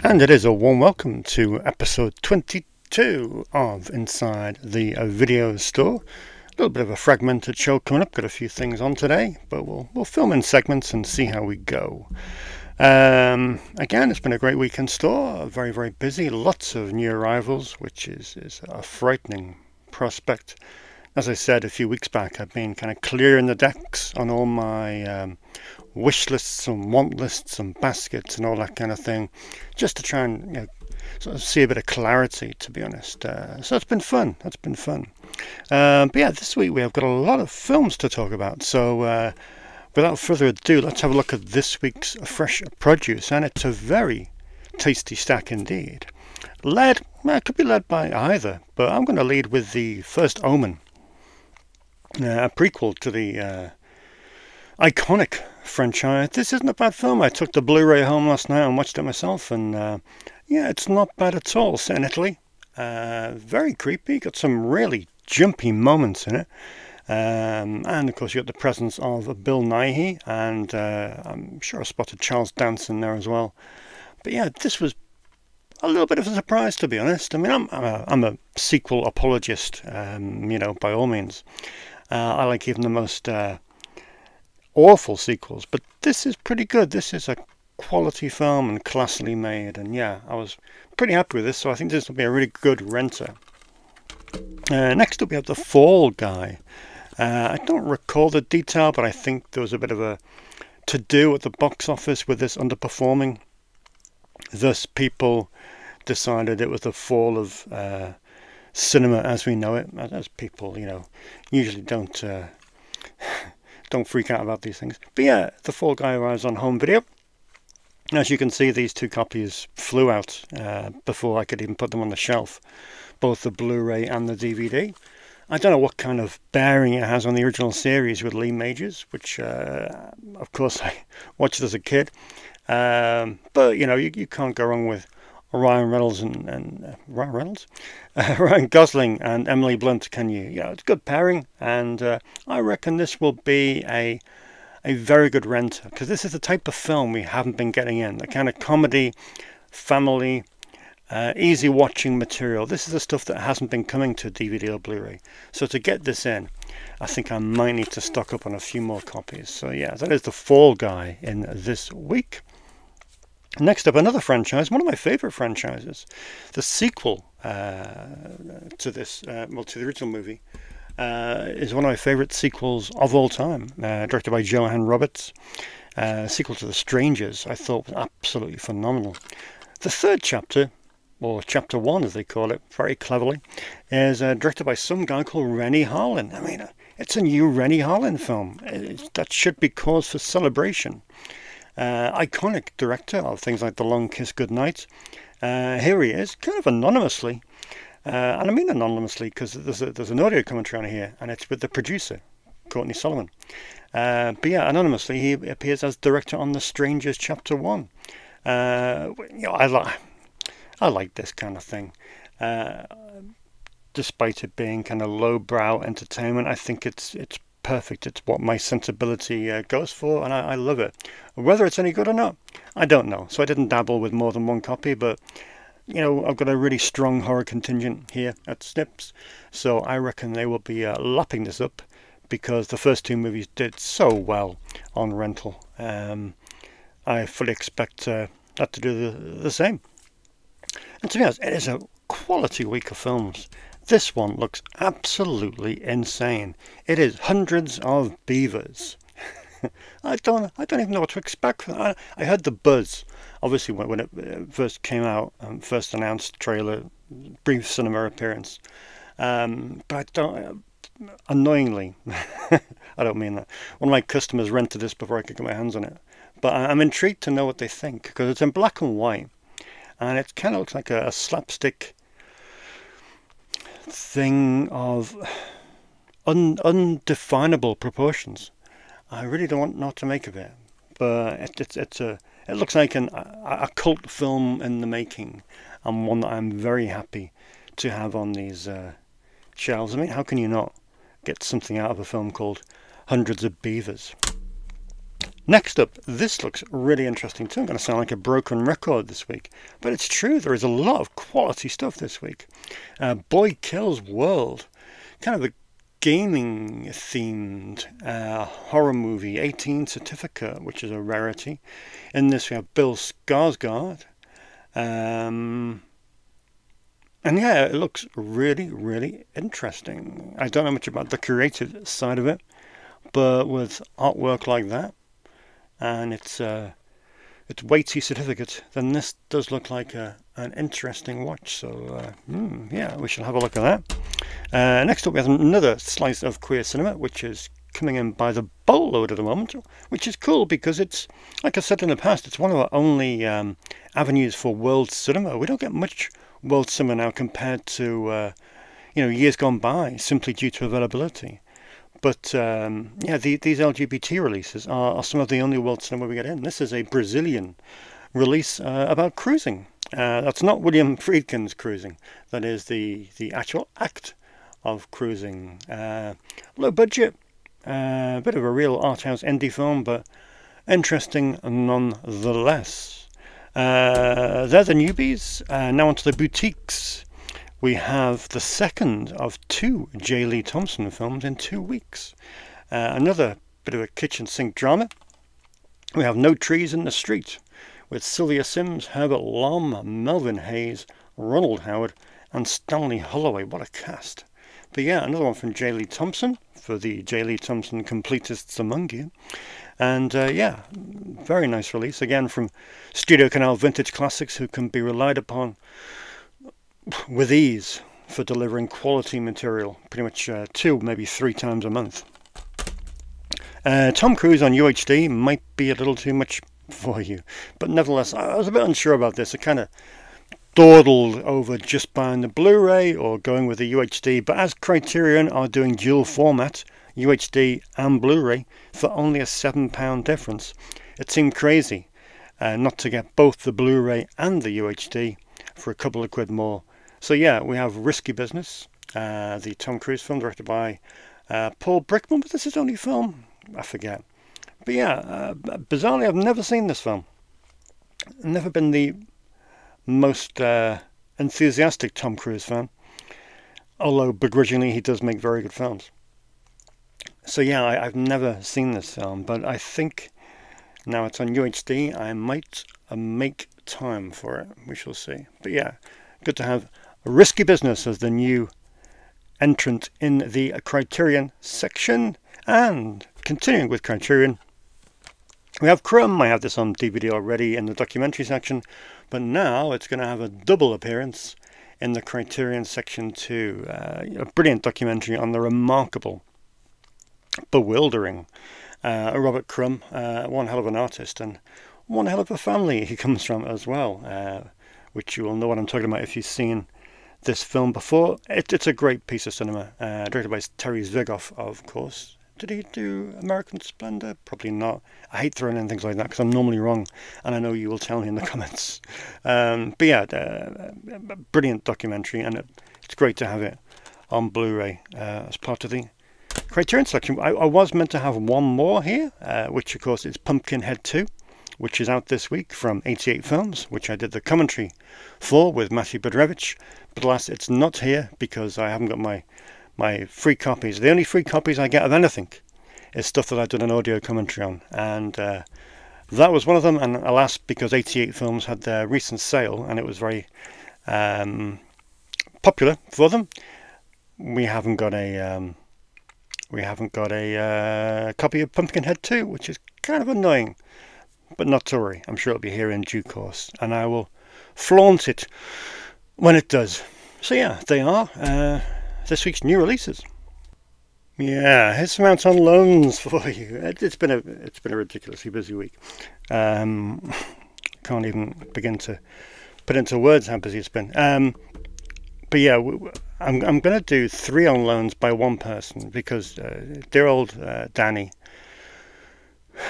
And it is a warm welcome to episode 22 of Inside the Video Store. A little bit of a fragmented show coming up. Got a few things on today, but we'll film in segments and see how we go. Again, it's been a great week in store. Very, very busy. Lots of new arrivals, which is a frightening prospect. As I said a few weeks back, I've been kind of clearing the decks on all my wish lists and want lists and baskets and all that kind of thing, just to try and sort of see a bit of clarity, to be honest. So it's been fun. That's been fun. But yeah, this week we have got a lot of films to talk about. So without further ado, let's have a look at this week's fresh produce, and it's a very tasty stack indeed. It could be led by either, but I'm going to lead with The First Omen, a prequel to the iconic franchise. This isn't a bad film. I took the Blu-ray home last night and watched it myself, and yeah, it's not bad at all. Set in Italy, very creepy. Got some really jumpy moments in it, and of course you got the presence of Bill Nighy, and I'm sure I spotted Charles Dance in there as well. But yeah, this was a little bit of a surprise, to be honest. I mean, I'm a sequel apologist, by all means. I like even the most awful sequels, but this is pretty good. This is a quality film and classily made, and yeah, I was pretty happy with this, so I think this will be a really good renter. Next up we have The Fall Guy. I don't recall the detail, but I think there was a bit of a to-do at the box office with this underperforming. Thus people decided it was the fall of cinema as we know it, as people usually don't freak out about these things. But yeah, The Fall Guy arrives on home video. As you can see, these two copies flew out before I could even put them on the shelf, both the Blu-ray and the DVD. I don't know what kind of bearing it has on the original series with Lee Majors, which of course I watched as a kid. But you can't go wrong with Ryan Reynolds and Ryan Gosling and Emily Blunt, can you? Yeah, it's a good pairing, and I reckon this will be a very good renter, because this is the type of film we haven't been getting in, the kind of comedy, family, easy watching material. This is the stuff that hasn't been coming to DVD or Blu-ray. So to get this in, I think I might need to stock up on a few more copies. So yeah, that is The Fall Guy in this week. Next up, another franchise, one of my favourite franchises. The sequel to this, to the original movie, is one of my favourite sequels of all time, directed by Johan Roberts. Sequel to The Strangers, I thought was absolutely phenomenal. The third chapter, or chapter 1 as they call it, very cleverly, is directed by some guy called Renny Harlin. I mean, it's a new Renny Harlin film. That should be cause for celebration. Iconic director of things like The Long Kiss Goodnight. Here he is, kind of anonymously, and I mean anonymously because there's an audio commentary on here, and it's with the producer, Courtney Solomon. But yeah, anonymously he appears as director on The Strangers Chapter 1. I like this kind of thing. Despite it being kind of lowbrow entertainment, I think it's perfect. It's what my sensibility goes for, and I love it. Whether it's any good or not, I don't know. So I didn't dabble with more than one copy, but I've got a really strong horror contingent here at Snips, so I reckon they will be lapping this up, because the first two movies did so well on rental. I fully expect that to do the same. And to be honest, it is a quality week of films. This one looks absolutely insane. It is hundreds of beavers. I don't even know what to expect. I heard the buzz, obviously, when it first came out, first announced trailer, brief cinema appearance. But I don't. Annoyingly, I don't mean that. One of my customers rented this before I could get my hands on it. But I'm intrigued to know what they think, because it's in black and white, and it kind of looks like a slapstick thing of undefinable proportions. I really don't know what to make of it, but it looks like a cult film in the making, and one that I'm very happy to have on these shelves. I mean, how can you not get something out of a film called Hundreds of Beavers? Next up, this looks really interesting too. I'm going to sound like a broken record this week, but it's true, there is a lot of quality stuff this week. Boy Kills World, kind of a gaming themed horror movie, 18 certificate, which is a rarity. In this we have Bill Skarsgård, and yeah, it looks really, really interesting. I don't know much about the creative side of it, but with artwork like that, and it's weighty certificate, then this does look like an interesting watch. So yeah, we shall have a look at that. Next up we have another slice of queer cinema, which is coming in by the boatload at the moment, which is cool because it's, like I said in the past, it's one of our only avenues for world cinema. We don't get much world cinema now compared to years gone by, simply due to availability. But yeah, these LGBT releases are some of the only world cinema we get in. This is a Brazilian release about cruising. That's not William Friedkin's cruising. That is the actual act of cruising. Low budget, a bit of a real art house indie film, but interesting nonetheless. They're the newbies. Now onto the boutiques. We have the second of 2 J. Lee Thompson films in 2 weeks. Another bit of a kitchen sink drama. We have No Trees in the Street with Sylvia Sims, Herbert Lom, Melvin Hayes, Ronald Howard, and Stanley Holloway. What a cast. But yeah, another one from J. Lee Thompson for the J. Lee Thompson completists among you. And yeah, very nice release. Again from Studio Canal Vintage Classics, who can be relied upon with ease for delivering quality material, pretty much 2, maybe 3 times a month. Tom Cruise on UHD might be a little too much for you, but nevertheless, I was a bit unsure about this. I kind of dawdled over just buying the Blu-ray or going with the UHD, but as Criterion are doing dual format, UHD and Blu-ray, for only a £7 difference, it seemed crazy not to get both the Blu-ray and the UHD for a couple of quid more. So yeah, we have Risky Business, the Tom Cruise film directed by Paul Brickman, but this is only film, I forget. But yeah, bizarrely, I've never seen this film. Never been the most enthusiastic Tom Cruise fan, although begrudgingly he does make very good films. So yeah, I've never seen this film, but I think now it's on UHD, I might make time for it. We shall see. But yeah, good to have Risky Business as the new entrant in the Criterion section. And continuing with Criterion, we have Crumb. I have this on DVD already in the documentary section, but now it's going to have a double appearance in the Criterion section too. A brilliant documentary on the remarkable, bewildering Robert Crumb, one hell of an artist and one hell of a family he comes from as well, which you will know what I'm talking about if you've seen this film before. It's a great piece of cinema, directed by Terry Zwigoff, of course. Did he do American Splendor? Probably not. I hate throwing in things like that because I'm normally wrong, and I know you will tell me in the comments. But yeah, a brilliant documentary, and it's great to have it on Blu-ray as part of the Criterion section. I was meant to have one more here, which of course is Pumpkinhead 2, which is out this week from 88 Films, which I did the commentary for with Matthew Budrevich. But alas, it's not here because I haven't got my free copies. The only free copies I get of anything is stuff that I've done an audio commentary on, and that was one of them. And alas, because 88 Films had their recent sale and it was very popular for them, we haven't got a copy of Pumpkinhead 2, which is kind of annoying. But not to worry, I'm sure it'll be here in due course, and I will flaunt it when it does. So yeah, they are this week's new releases. Yeah, here's some out on loans for you. It's been a ridiculously busy week. Can't even begin to put into words how busy it's been. But yeah, I'm going to do 3 on loans by one person because dear old Danny,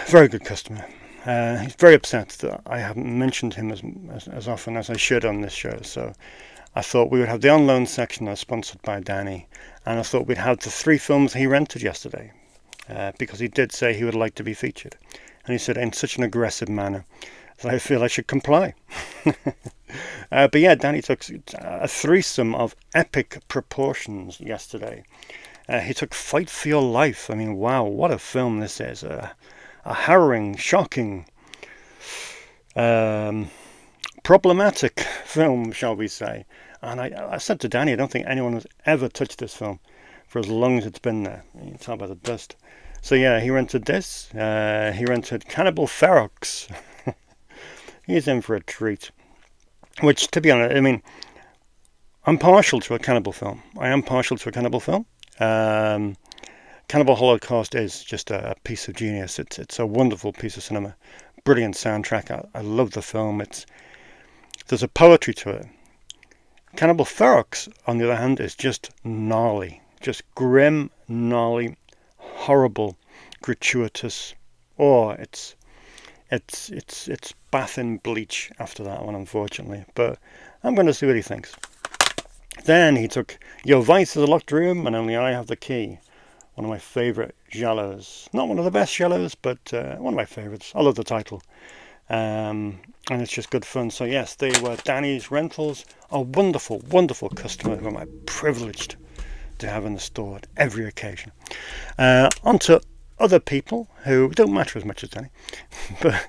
very good customer. He's very upset that I haven't mentioned him as often as I should on this show. So I thought we would have the on loan section that's sponsored by Danny, and I thought we'd have the 3 films he rented yesterday because he did say he would like to be featured. And he said, in such an aggressive manner that I feel I should comply. But yeah, Danny took a threesome of epic proportions yesterday. He took Fight for Your Life. I mean, wow, what a film this is. A harrowing, shocking, problematic film, shall we say. And I said to Danny, I don't think anyone has ever touched this film for as long as it's been there. You can tell by the dust. So yeah, he rented this. He rented Cannibal Ferox. He's in for a treat. Which, to be honest, I mean, I'm partial to a cannibal film. I am partial to a cannibal film. Cannibal Holocaust is just a piece of genius. It's a wonderful piece of cinema. Brilliant soundtrack. I love the film. There's a poetry to it. Cannibal Ferox, on the other hand, is just gnarly. Just grim, gnarly, horrible, gratuitous. Oh, it's bath in bleach after that one, unfortunately. But I'm going to see what he thinks. Then he took Your Vice is a Locked Room and Only I Have the Key. One of my favourite giallos. Not one of the best giallos, but one of my favourites. I love the title. And it's just good fun. So yes, they were Danny's rentals. A wonderful, wonderful customer who am privileged to have in the store at every occasion. On to other people who don't matter as much as Danny. But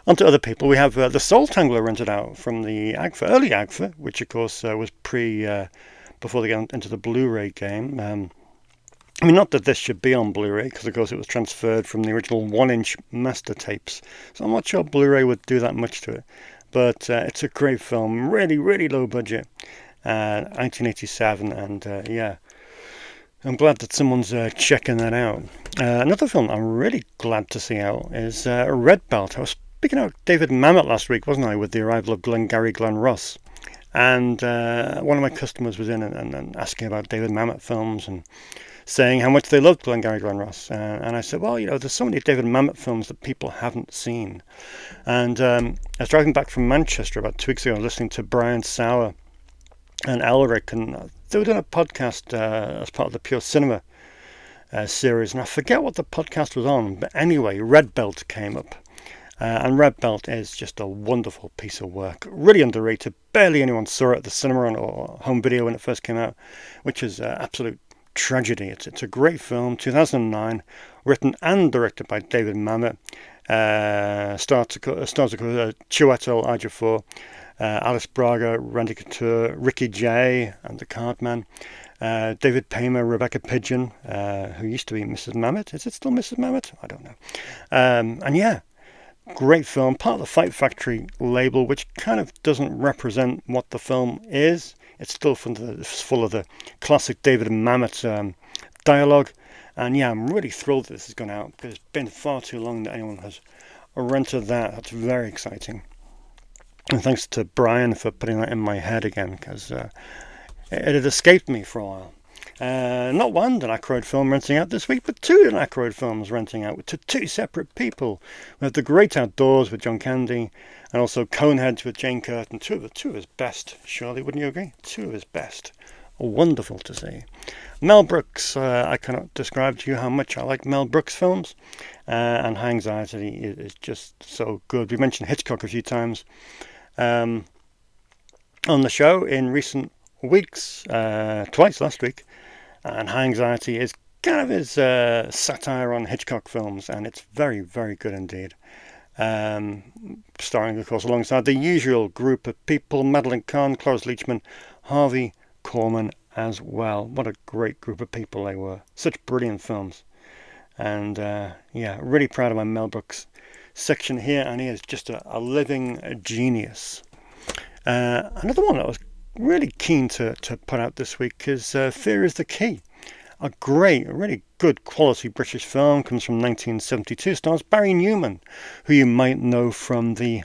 on to other people. We have the Soul Tangler rented out from the AGFA, early AGFA, which of course was before they got into the Blu-ray game. I mean, not that this should be on Blu-ray, because of course it was transferred from the original 1-inch master tapes. So I'm not sure Blu-ray would do that much to it. But it's a great film, really, really low budget. 1987, and yeah, I'm glad that someone's checking that out. Another film I'm really glad to see out is Red Belt. I was speaking out David Mamet last week, wasn't I, with the arrival of Glengarry Glen Ross. And one of my customers was in and asking about David Mamet films and saying how much they loved Glengarry Glen Ross. And I said, well, you know, there's so many David Mamet films that people haven't seen. And I was driving back from Manchester about 2 weeks ago, listening to Brian Sauer and Elric, and they were doing a podcast as part of the Pure Cinema series, and I forget what the podcast was on, but anyway, Red Belt came up. And Red Belt is just a wonderful piece of work, really underrated. Barely anyone saw it at the cinema or home video when it first came out, which is absolute tragedy. It's a great film, 2009, written and directed by David Mamet. Stars Chiwetel Ejiofor, Alice Braga, Randy Couture, Ricky Jay and the Cardman, David Paymer, Rebecca Pidgeon, who used to be Mrs. Mamet. Is it still Mrs. Mamet? I don't know. And yeah, great film, part of the Fight Factory label, which kind of doesn't represent what the film is. It's still full of the classic David Mamet dialogue. And yeah, I'm really thrilled that this has gone out, because it's been far too long that anyone has rented that. That's very exciting. And thanks to Brian for putting that in my head again, because it had escaped me for a while. Not one Dan Aykroyd film renting out this week, but two Dan Aykroyd films renting out to two separate people. We have The Great Outdoors with John Candy, and also Coneheads with Jane Curtin. Two of his best, surely, wouldn't you agree? Two of his best. Wonderful to see. Mel Brooks, I cannot describe to you how much I like Mel Brooks films, and High Anxiety is just so good. We mentioned Hitchcock a few times on the show in recent weeks, twice last week, and High Anxiety is kind of his satire on Hitchcock films, and it's very, very good indeed. Starring, of course, alongside the usual group of people: Madeline Kahn, Cloris Leachman, Harvey Korman as well. What a great group of people they were. Such brilliant films. And yeah, really proud of my Mel Brooks section here, and he is just a living genius. Another one that I was really keen to put out this week is Fear is the Key. A really good quality British film, comes from 1972, stars Barry Newman, who you might know from the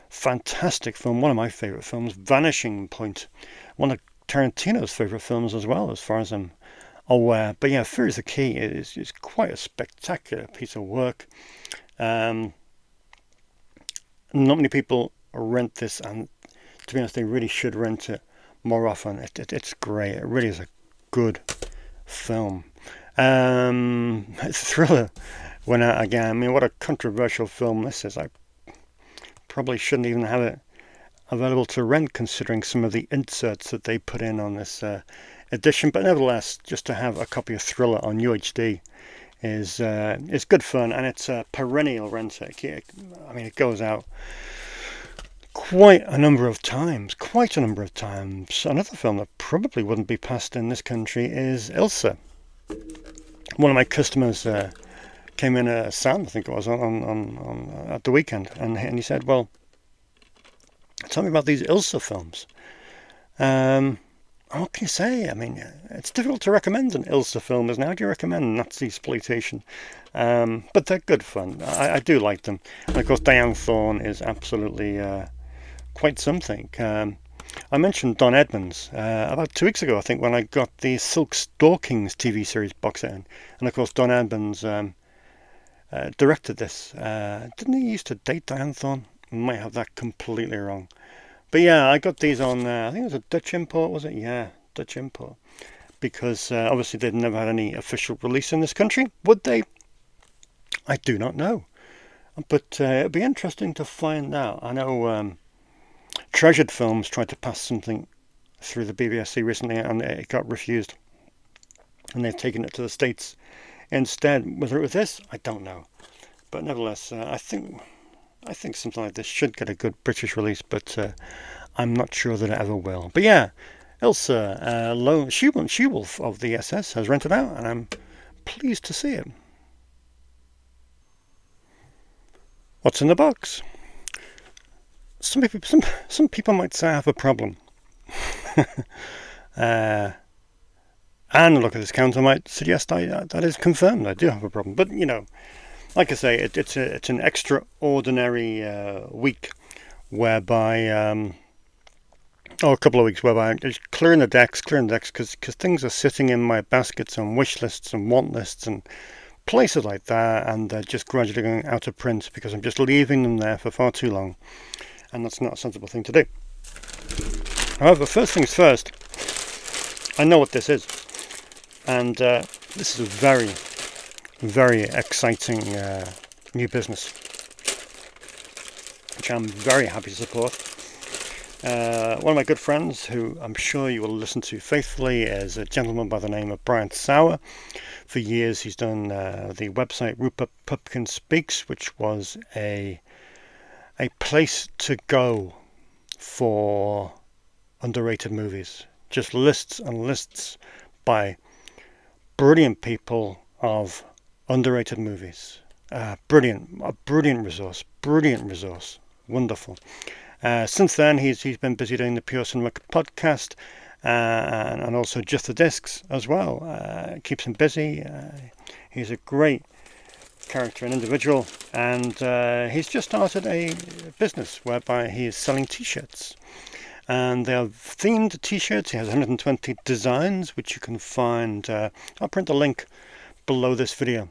fantastic film, one of my favourite films, Vanishing Point, one of Tarantino's favourite films as well, as far as I'm aware. But yeah, Fear is the Key is quite a spectacular piece of work. Not many people rent this, and to be honest, they really should rent it more often. It's great. It really is a good film. Thriller went out again. I mean, what a controversial film this is. I probably shouldn't even have it available to rent, considering some of the inserts that they put in on this edition. But nevertheless, just to have a copy of Thriller on UHD is good fun, and it's a perennial renter. I mean, it goes out quite a number of times. Another film that probably wouldn't be passed in this country is Ilsa. One of my customers came in, Sam, I think it was, on at the weekend, and he said, "Well, tell me about these Ilsa films." What can you say? I mean, it's difficult to recommend an Ilsa film, isn't it? How do you recommend Nazi exploitation? But they're good fun. I do like them. And of course, Diane Thorne is absolutely quite something. I mentioned Don Edmonds about 2 weeks ago, I think, when I got the Silk Stalkings TV series box set in. And of course, Don Edmonds directed this. Didn't he used to date Diane Thorne? I might have that completely wrong. But yeah, I got these on, I think it was a Dutch import, was it? Yeah, Dutch import. Because obviously they'd never had any official release in this country. Would they? I do not know. But it'd be interesting to find out. I know Treasured Films tried to pass something through the BBFC recently, and it got refused. And they've taken it to the States instead. Whether it was this, I don't know. But nevertheless, I think something like this should get a good British release, but I'm not sure that it ever will. But yeah, Ilsa, She-Wolf of the SS has rented out, and I'm pleased to see it. What's in the box? Some people might say I have a problem. And a look at this counter might suggest that is confirmed. I do have a problem. But, you know, like I say, it's an extraordinary week whereby, a couple of weeks whereby I'm just clearing the decks because things are sitting in my baskets and wish lists and want lists and places like that, and they're just gradually going out of print because I'm just leaving them there for far too long, and that's not a sensible thing to do. However, first things first, I know what this is, and this is a very, very exciting new business, which I'm very happy to support. One of my good friends, who I'm sure you will listen to faithfully, is a gentleman by the name of Brian Sauer. For years he's done the website Rupert Pupkin Speaks, which was a place to go for underrated movies. Just lists and lists by brilliant people of underrated movies. A brilliant resource, wonderful. Since then, he's been busy doing the Pure Cinema podcast and also Just the Discs as well. Keeps him busy. He's a great character and individual, and he's just started a business whereby he is selling t-shirts. And they are themed t-shirts. He has 120 designs, which you can find. I'll print the link below this video.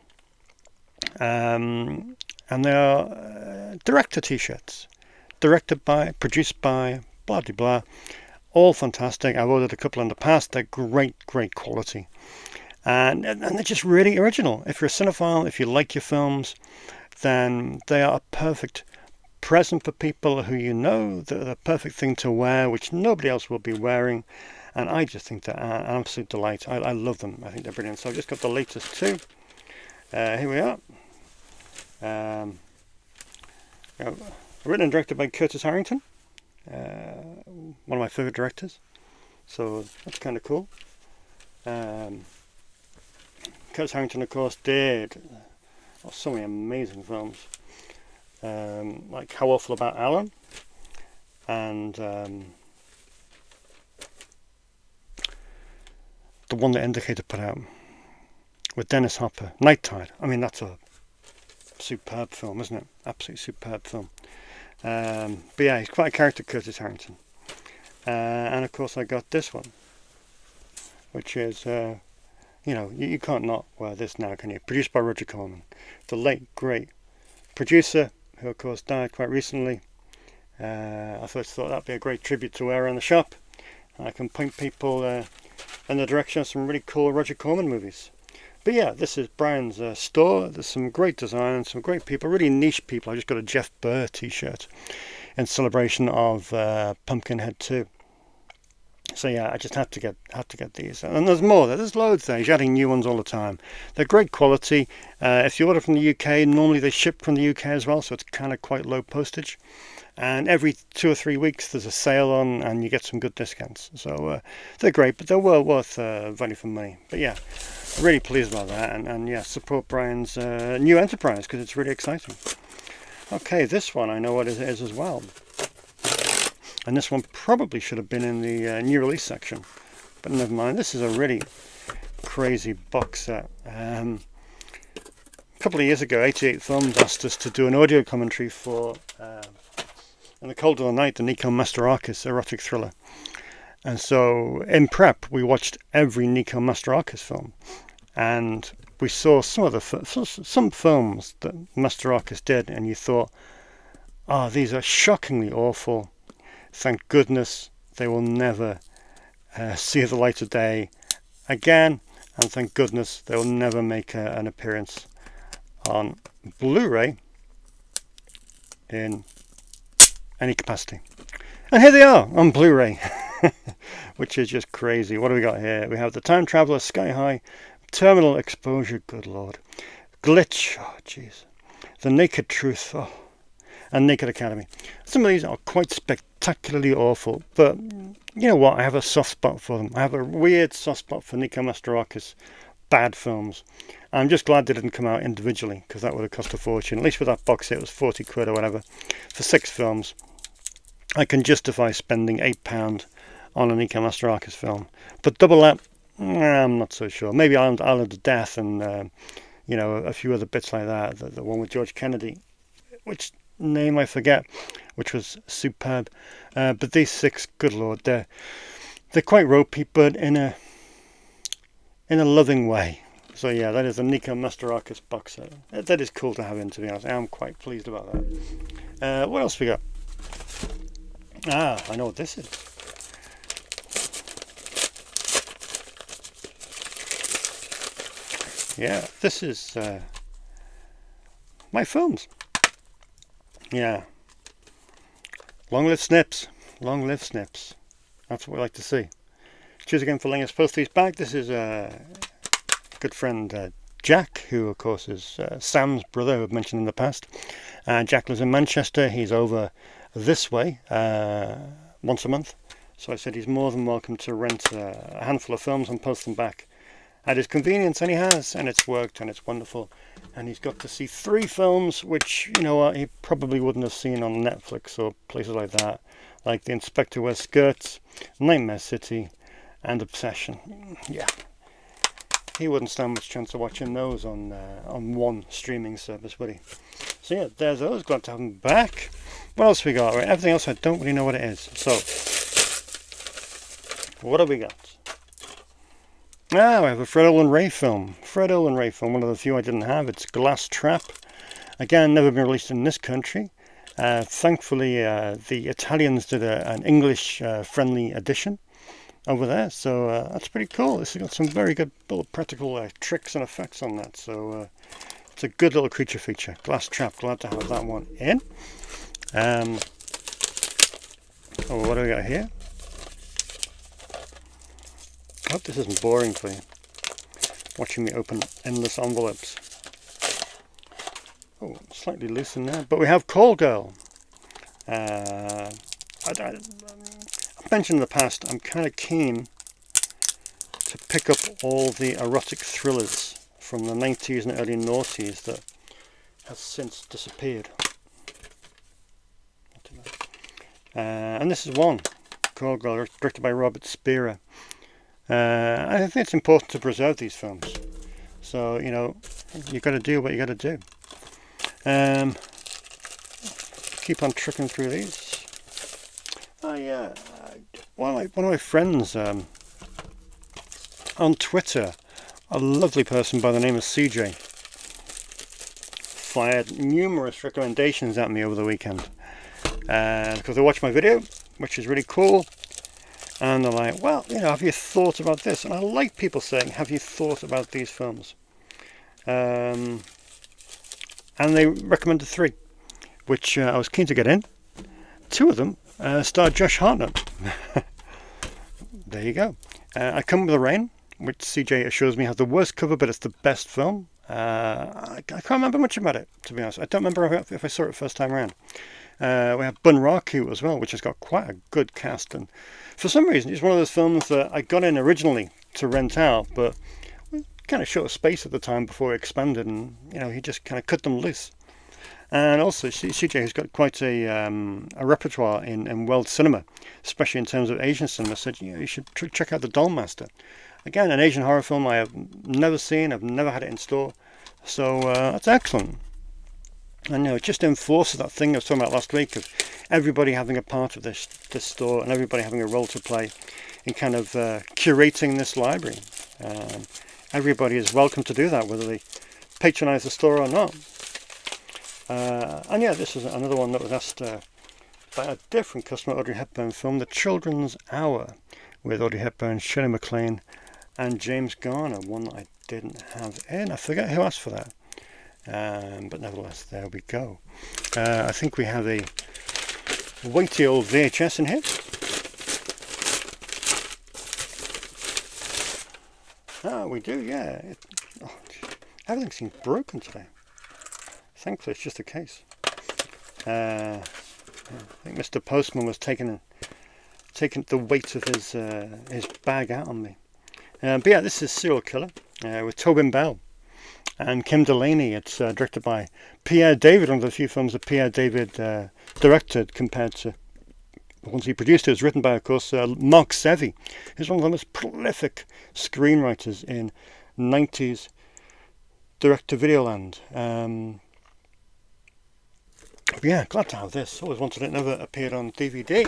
And they are director t-shirts. Directed by, produced by, blah blah blah. All fantastic. I've ordered a couple in the past. They're great quality. And they're just really original. If you're a cinephile, if you like your films, then they are a perfect present for people who you know. They're the perfect thing to wear, which nobody else will be wearing. And I just think they're an absolute delight. I love them. I think they're brilliant. So I've just got the latest two. Here we are. Written and directed by Curtis Harrington, one of my favourite directors, so that's kind of cool. Curtis Harrington, of course, did so many amazing films, like How Awful About Alan, and the one that Indicator put out with Dennis Hopper, Night Tide. I mean, that's a superb film, isn't it? Absolutely superb film. But yeah, he's quite a character, Curtis Harrington. And of course I got this one, which is, you know, you can't not wear this now, can you? Produced by Roger Corman, the late, great producer, who of course died quite recently. I first thought that'd be a great tribute to wear in the shop. I can point people in the direction of some really cool Roger Corman movies. But yeah, this is Brian's store. There's some great designs, some great people, really niche people. I just got a Jeff Burr t-shirt in celebration of Pumpkinhead 2. So yeah, I just had to get these, and there's more. There's loads there. He's adding new ones all the time. They're great quality. If you order from the UK, normally they ship from the UK as well, so it's kind of quite low postage. And every 2 or 3 weeks there's a sale on, and you get some good discounts. So they're great, but they're well worth value for money. But yeah, really pleased about that, and yeah, support Brian's new enterprise because it's really exciting. Okay, this one I know what it is as well. And this one probably should have been in the new release section, but never mind. This is a really crazy box set. A couple of years ago, 88 Films asked us to do an audio commentary for In the Cold of the Night, the Nico Mastorakis erotic thriller. And so in prep, we watched every Nico Mastorakis film, and we saw some of some films that Mastorakis did, and you thought, oh, these are shockingly awful. Thank goodness they will never see the light of day again, and thank goodness they will never make an appearance on Blu-ray in any capacity. And here they are on Blu-ray, which is just crazy. What do we got here? We have The Time Traveler, Sky High, Terminal Exposure, good lord, Glitch, oh jeez, The Naked Truth, oh, and Naked Academy. Some of these are quite spectacularly awful, but you know what? I have a soft spot for them. I have a weird soft spot for Nico Mastorakis bad films. I'm just glad they didn't come out individually, because that would have cost a fortune. At least with that box set, it was 40 quid or whatever for 6 films. I can justify spending £8 on a Nico Mastorakis film, but double that, I'm not so sure. Maybe Island of Death and you know, a few other bits like that. The one with George Kennedy, which name I forget, which was superb. But these 6, good lord, they're quite ropey, but in a loving way. So yeah, that is a Nico Mastorakis box set. That is cool to have in, to be honest. I am quite pleased about that. What else we got? Ah, I know what this is. Yeah, this is my films. Yeah. Long live Snips. Long live Snips. That's what we like to see. Cheers again for letting us post these back. This is a good friend Jack, who of course is Sam's brother, who I've mentioned in the past. Jack lives in Manchester. He's over this way once a month. So I said he's more than welcome to rent a handful of films and post them back at his convenience, and he has, and it's worked, and it's wonderful. And he's got to see 3 films which, you know what, he probably wouldn't have seen on Netflix or places like that, like The Inspector Wears Skirts, Nightmare City, and Obsession. Yeah, he wouldn't stand much chance of watching those on one streaming service, would he? So yeah, there's those. Glad to have them back. What else we got? Right, everything else I don't really know what it is. So what have we got? Ah, I have a Fred Olen Ray film. Fred Olen Ray film, one of the few I didn't have. It's Glass Trap. Again, never been released in this country. Thankfully, the Italians did an English-friendly edition over there, so that's pretty cool. This has got some very good little practical tricks and effects on that, so it's a good little creature feature. Glass Trap, glad to have that one in. Oh, what do we got here? I hope this isn't boring for you, watching me open endless envelopes. Oh, slightly loose in there, but we have Call Girl. I've mentioned in the past, I'm kind of keen to pick up all the erotic thrillers from the 90s and early noughties that have since disappeared. And this is one, Call Girl, directed by Robert Spira. I think it's important to preserve these films. So, you know, you've got to do what you got to do. Keep on trucking through these. Oh yeah, one of my friends on Twitter, a lovely person by the name of CJ, fired numerous recommendations at me over the weekend because they watched my video, which is really cool. And they're like, well, you know, have you thought about this? And I like people saying, have you thought about these films? and they recommended 3, which I was keen to get in. 2 of them starred Josh Hartnett. There you go. I Come With the Rain, which CJ assures me has the worst cover, but it's the best film. I can't remember much about it, to be honest. I don't remember if I saw it first time around. We have Bonanza as well, which has got quite a good cast, and for some reason it's one of those films that I got in originally to rent out, but kind of short of space at the time before it expanded, and he just kind of cut them loose. And also CJ has got quite a repertoire in world cinema, especially in terms of Asian cinema. Said you should check out The Dollmaster. Again, an Asian horror film I have never seen. I've never had it in store, so that's excellent. And it just enforces that thing I was talking about last week of everybody having a part of this store and everybody having a role to play in kind of curating this library. Everybody is welcome to do that, whether they patronise the store or not. And yeah, this is another one that was asked by a different customer, Audrey Hepburn film, The Children's Hour, with Audrey Hepburn, Shirley MacLaine and James Garner, one that I didn't have in. I forget who asked for that. But nevertheless, there we go. I think we have a weighty old VHS in here. We do, yeah. Everything seems broken today. Thankfully, it's just a case. I think Mr. Postman was taking the weight of his bag out on me. But yeah, this is Serial Killer with Tobin Bell and Kim Delaney. It's directed by Pierre David, one of the few films that Pierre David directed compared to the ones he produced. It was written by, of course, Mark Sevi, who's one of the most prolific screenwriters in 90s direct-to-video land. Yeah, glad to have this. Always wanted it, never appeared on DVD,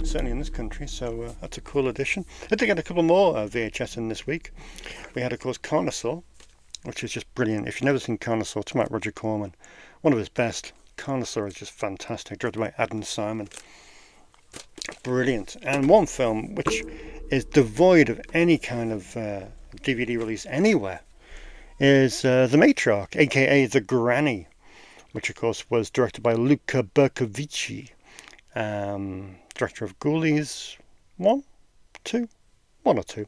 certainly in this country, so that's a cool addition. I did get a couple more VHS in this week. We had, of course, Carnosaur, which is just brilliant. If you've never seen Carnosaur, talking about Roger Corman, one of his best. Carnosaur is just fantastic, directed by Adam Simon. Brilliant. And one film which is devoid of any kind of DVD release anywhere is The Matriarch, aka The Granny, which of course was directed by Luca Bercovici, director of Ghoulies 1 or 2.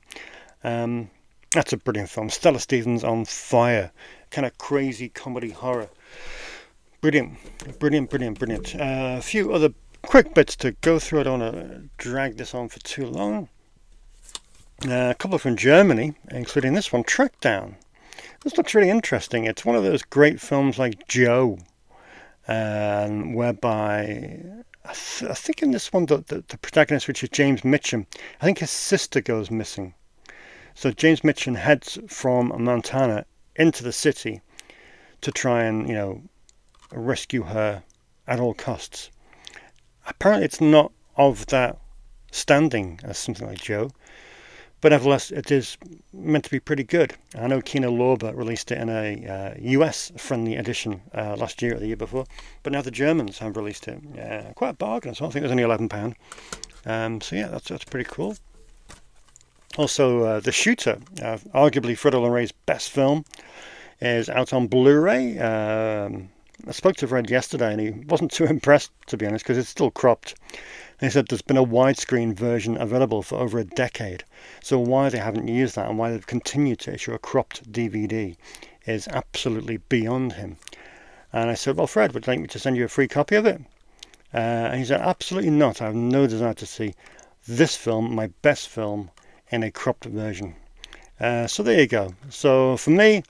That's a brilliant film. Stella Stevens on fire, kind of crazy comedy horror. Brilliant. A few other quick bits to go through. I don't want to drag this on for too long. A couple from Germany, including this one, Trackdown. This looks really interesting. It's one of those great films like Joe, whereby I think in this one the protagonist, which is James Mitchum, I think his sister goes missing. So James Mitchum heads from Montana into the city to try and rescue her at all costs. Apparently it's not of that standing as something like Joe, but nevertheless it is meant to be pretty good. I know Kino Lorber released it in a US friendly edition last year or the year before, but now the Germans have released it. Quite a bargain as well. I think it was only £11. So yeah, that's pretty cool. Also, The Shooter, arguably Fred Olen Ray's best film, is out on Blu-ray. I spoke to Fred yesterday and he wasn't too impressed, to be honest, because it's still cropped. And he said there's been a widescreen version available for over a decade. So why they haven't used that and why they've continued to issue a cropped DVD is absolutely beyond him. And I said, well, Fred, would you like me to send you a free copy of it? And he said, absolutely not. I have no desire to see this film, my best film, in a cropped version. So there you go. So for me,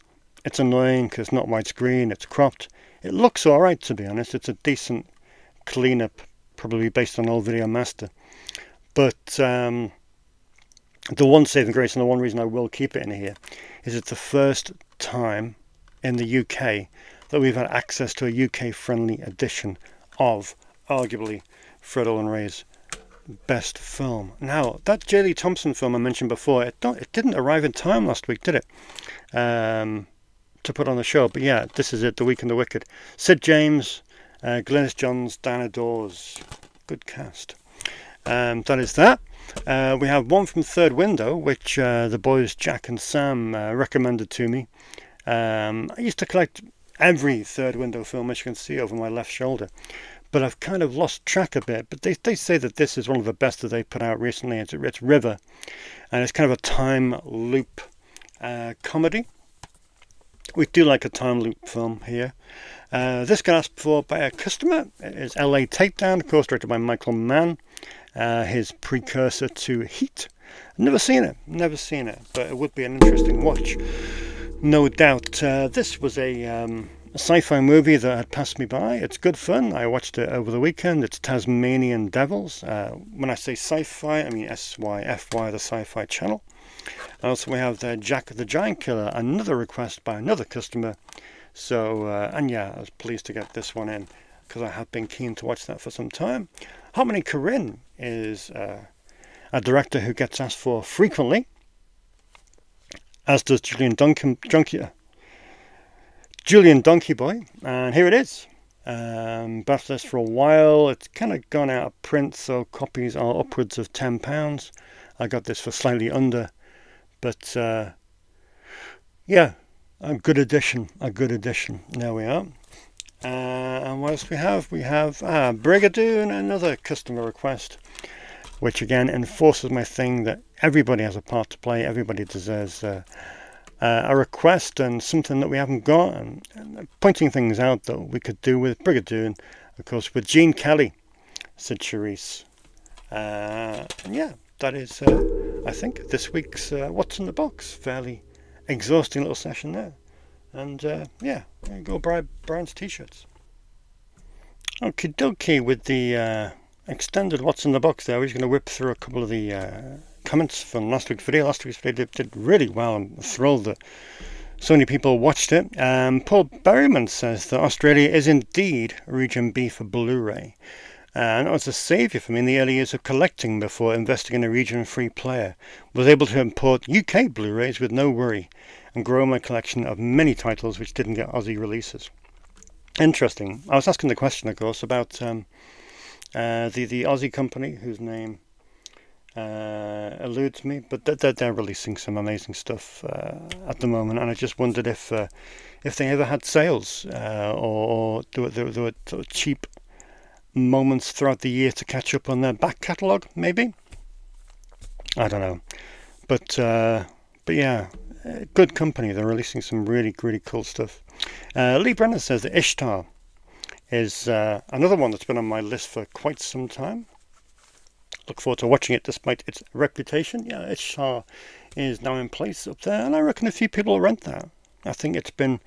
it's annoying because it's not widescreen, it's cropped. It looks alright, to be honest. It's a decent cleanup, probably based on old Video Master. But the one saving grace and the one reason I will keep it in here is it's the first time in the UK that we've had access to a UK-friendly edition of arguably Fred Olen Ray's best film. Now, that J. Lee Thompson film I mentioned before, it didn't arrive in time last week, did it? To put on the show. But yeah, this is it, The Weak and the Wicked. Sid James, Glynis Johns, Diana Dawes. Good cast. That is that. We have one from Third Window, which the boys Jack and Sam recommended to me. I used to collect every third window film, as you can see over my left shoulder, but I've kind of lost track a bit. But they say that this is one of the best that they put out recently. It's River, and it's kind of a time loop comedy. We do like a time loop film here. This got asked for by a customer. It is LA Takedown, of course, directed by Michael Mann, his precursor to Heat. Never seen it, but it would be an interesting watch, no doubt. This was a sci-fi movie that had passed me by. It's good fun. I watched it over the weekend. It's Tasmanian Devils. When I say sci-fi, I mean SYFY, the Sci-Fi Channel. And also we have Jack the Giant Killer, another request by another customer. So, and yeah, I was pleased to get this one in because I have been keen to watch that for some time. Harmony Korine is a director who gets asked for frequently, as does Julian Donkey Boy, and here it is. Been after this for a while. It's kind of gone out of print, so copies are upwards of £10. I got this for slightly under, but yeah, a good edition. There we are. And what else we have? We have Brigadoon, another customer request, which again enforces my thing that everybody has a part to play. Everybody deserves a request and something that we haven't got, and pointing things out that we could do with Brigadoon, of course, with Gene Kelly, said Charisse. And yeah, that is, I think, this week's What's in the Box. Fairly exhausting little session there. And yeah, there you go, Brian's t-shirts. Okie dokie, with the extended What's in the Box there, we're just going to whip through a couple of the comments from last week's video. Last week's video did really well. I'm thrilled that so many people watched it. Paul Berryman says that Australia is indeed Region B for Blu-ray. And it was a saviour for me in the early years of collecting before investing in a region-free player. Was able to import UK Blu-rays with no worry and grow my collection of many titles which didn't get Aussie releases. Interesting. I was asking the question, of course, about the Aussie company whose name eludes me, but they're releasing some amazing stuff at the moment, and I just wondered if they ever had sales or there were sort of cheap moments throughout the year to catch up on their back catalogue, maybe. I don't know, but yeah, good company. They're releasing some really cool stuff. Lee Brennan says that Ishtar is another one that's been on my list for quite some time. Look forward to watching it despite its reputation. Yeah, Ishtar is now in place up there, and I reckon a few people will rent that. I think it's been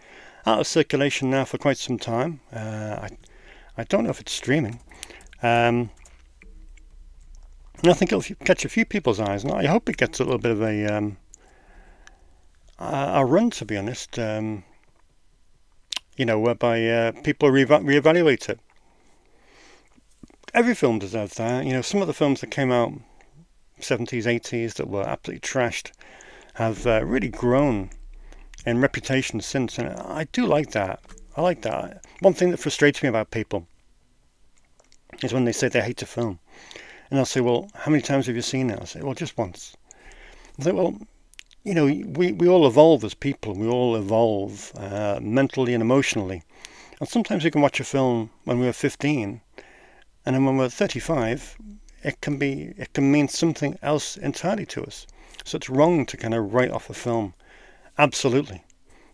out of circulation now for quite some time. I don't know if it's streaming. I think it'll catch a few people's eyes, and I hope it gets a little bit of a run, to be honest. You know, whereby people reevaluate it. Every film deserves that. You know, some of the films that came out 70s, 80s that were absolutely trashed have really grown in reputation since, and I do like that. I like that. One thing that frustrates me about people is when they say they hate a film, and I'll say, well, how many times have you seen it? I'll say, well, just once. I say, well, you know, we all evolve as people. We all evolve mentally and emotionally, and sometimes we can watch a film when we're 15, and then when we're 35, it can mean something else entirely to us. So it's wrong to kind of write off a film. Absolutely,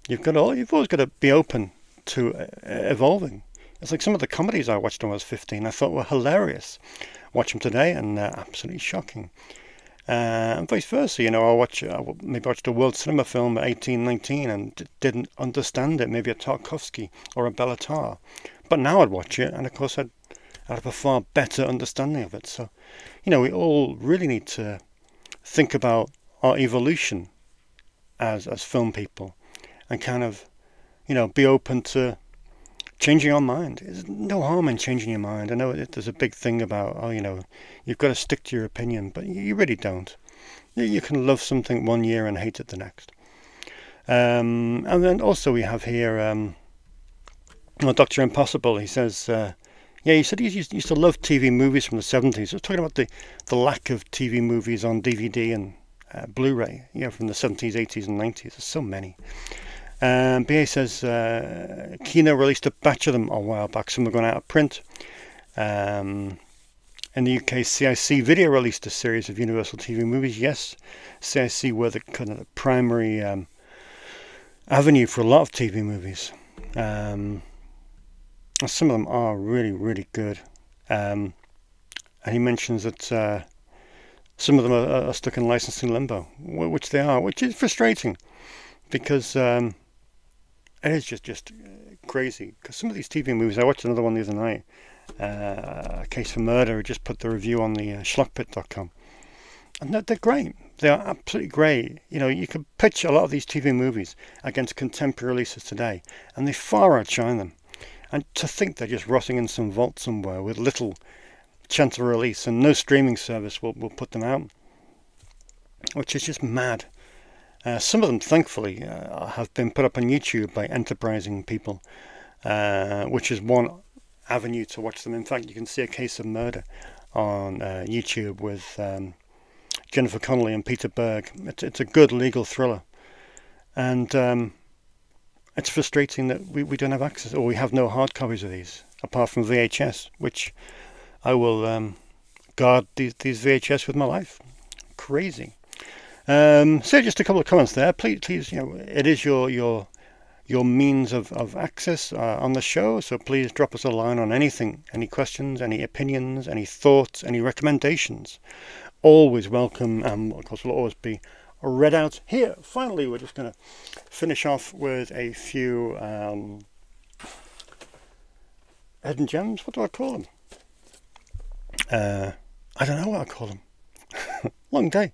you've always got to be open to evolving. It's like some of the comedies I watched when I was 15, I thought were hilarious. Watch them today and absolutely shocking. And vice versa, you know, maybe watched a world cinema film at 18, 19 and didn't understand it, maybe a Tarkovsky or a Bellatar. But now I'd watch it, and of course I'd have a far better understanding of it. So, you know, we all really need to think about our evolution as film people, and kind of, you know, be open to changing our mind. There's no harm in changing your mind. I know there's a big thing about, oh, you know, you've got to stick to your opinion, but you really don't. You can love something one year and hate it the next. And then also we have here Dr. Impossible. He says, yeah, he said he used to love TV movies from the 70s. I was talking about the lack of TV movies on DVD and Blu-ray, you know, from the 70s, 80s and 90s. There's so many. BA says Kino released a batch of them a while back. Some have gone out of print. In the UK, CIC Video released a series of Universal TV movies. Yes, CIC were the kind of the primary avenue for a lot of TV movies. Some of them are really, really good. And he mentions that some of them are stuck in licensing limbo, which they are, which is frustrating, because it is just crazy. Because some of these TV movies, I watched another one the other night, A Case for Murder. I just put the review on the schlockpit.com, and they're great. They are absolutely great. You know, you could pitch a lot of these TV movies against contemporary releases today, and they far outshine them. And to think they're just rotting in some vault somewhere with little chance of release, and no streaming service will put them out, which is just mad. Some of them, thankfully, have been put up on YouTube by enterprising people, which is one avenue to watch them. In fact, you can see A Case of Murder on YouTube with Jennifer Connelly and Peter Berg. It's a good legal thriller, and it's frustrating that we don't have access, or we have no hard copies of these, apart from VHS, which I will guard these VHS with my life. Crazy. So just a couple of comments there. Please, you know, it is your means of access on the show. So please drop us a line on anything, any questions, any opinions, any thoughts, any recommendations. Always welcome, and of course will always be read out here. Finally, we're just going to finish off with a few hidden gems. What do I call them? I don't know what I call them. Long day.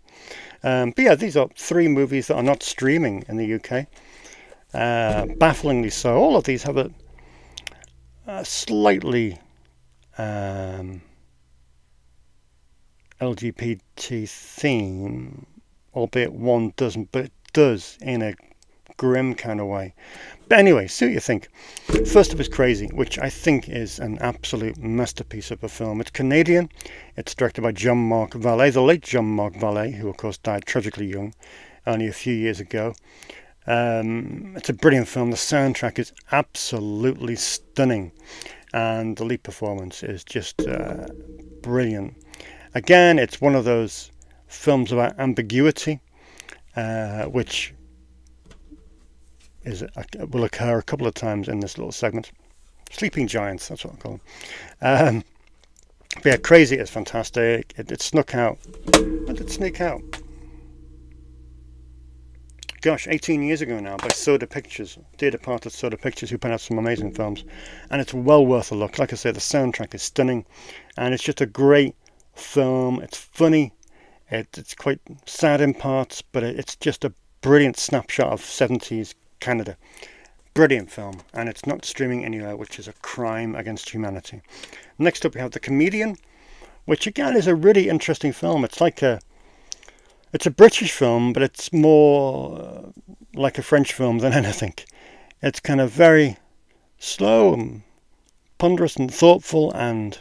But yeah, these are 3 movies that are not streaming in the UK. Bafflingly so. All of these have a slightly LGBT theme, albeit one doesn't, but it does in a grim kind of way. But anyway, see what you think. First up is Crazy, which I think is an absolute masterpiece of a film. It's Canadian. It's directed by Jean-Marc Vallée, the late Jean-Marc Vallée, who of course died tragically young only a few years ago. It's a brilliant film. The soundtrack is absolutely stunning, and the lead performance is just brilliant. Again, it's one of those films about ambiguity, which will occur a couple of times in this little segment. Sleeping Giants, that's what I call them. But yeah, Crazy is fantastic. It snuck out. When did it sneak out? Gosh, 18 years ago now, by Soda Pictures, dear departed Soda Pictures, who put out some amazing films. And it's well worth a look. Like I say, the soundtrack is stunning, and it's just a great film. It's funny. It's quite sad in parts, but it's just a brilliant snapshot of 70s Canada. Brilliant film, and it's not streaming anywhere, which is a crime against humanity. Next up we have The Comedian, which again is a really interesting film. It's a British film, but it's more like a French film than anything. It's kind of very slow and ponderous and thoughtful and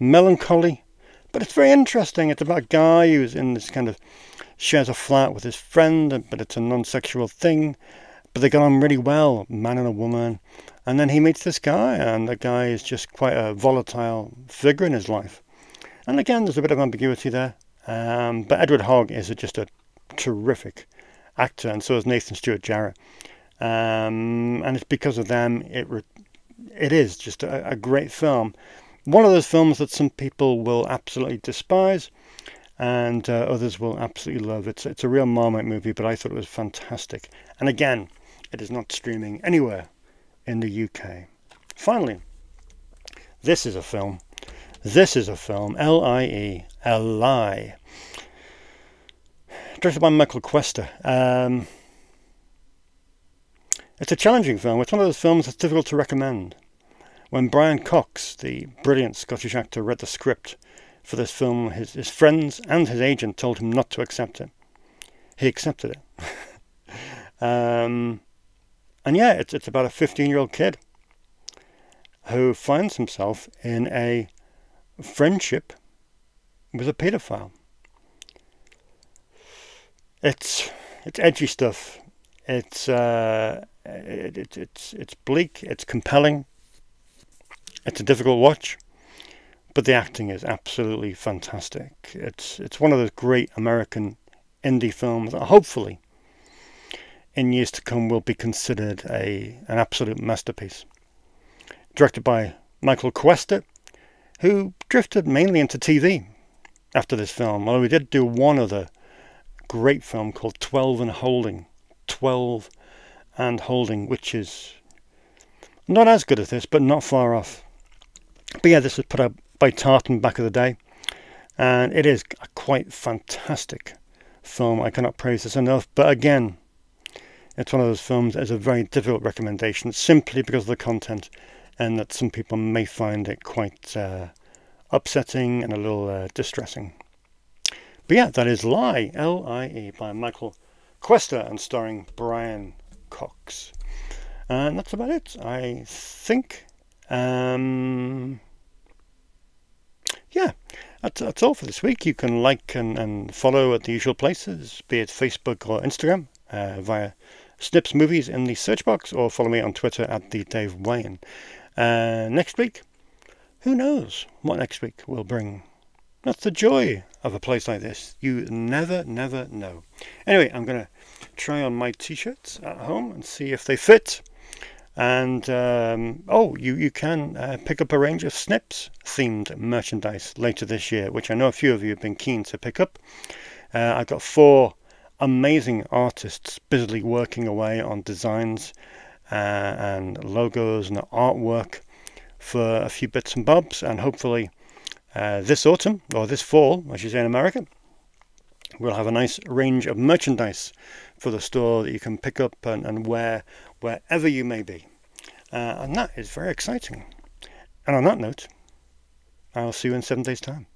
melancholy, but it's very interesting. It's about a guy who's in this kind of shares a flat with his friend, but it's a non-sexual thing. But they get on really well, man and a woman. And then he meets this guy, and the guy is just quite a volatile figure in his life. And again, there's a bit of ambiguity there. But Edward Hogg is just a terrific actor, and so is Nathan Stewart Jarrett. And it's because of them, it is just a great film. One of those films that some people will absolutely despise, and others will absolutely love. It's a real Marmite movie, but I thought it was fantastic. And again, it is not streaming anywhere in the UK. Finally, this is a film. L-I-E, L-I. Directed by Michael Quester. It's a challenging film. It's one of those films that's difficult to recommend. When Brian Cox, the brilliant Scottish actor, read the script for this film, his friends and his agent told him not to accept it. He accepted it. And yeah, it's about a 15-year-old kid who finds himself in a friendship with a paedophile. It's edgy stuff. It's it's bleak, it's compelling, it's a difficult watch, but the acting is absolutely fantastic. It's one of those great American indie films that hopefully in years to come will be considered an absolute masterpiece. Directed by Michael Cuesta, who drifted mainly into TV after this film, although he did do one other great film called 12 and Holding. 12 and Holding, which is not as good as this, but not far off. But yeah, this was put out by Tartan back in the day, and it is a quite fantastic film. I cannot praise this enough, but again, it's one of those films that is a very difficult recommendation simply because of the content, and that some people may find it quite upsetting and a little distressing. But yeah, that is Lie, L-I-E, by Michael Cuesta and starring Brian Cox. And that's about it, I think. Yeah, that's all for this week. You can like and follow at the usual places, be it Facebook or Instagram, via Snips Movies in the search box, or follow me on Twitter at the Dave Wain. Next week, who knows what next week will bring. That's the joy of a place like this. You never know. Anyway, I'm going to try on my t-shirts at home and see if they fit. And you can pick up a range of Snips themed merchandise later this year, which I know a few of you have been keen to pick up. I've got 4 amazing artists busily working away on designs and logos and artwork for a few bits and bobs, and hopefully this autumn, or this fall I should say in America, we'll have a nice range of merchandise for the store that you can pick up and wear wherever you may be, and that is very exciting. And on that note, I'll see you in 7 days' time.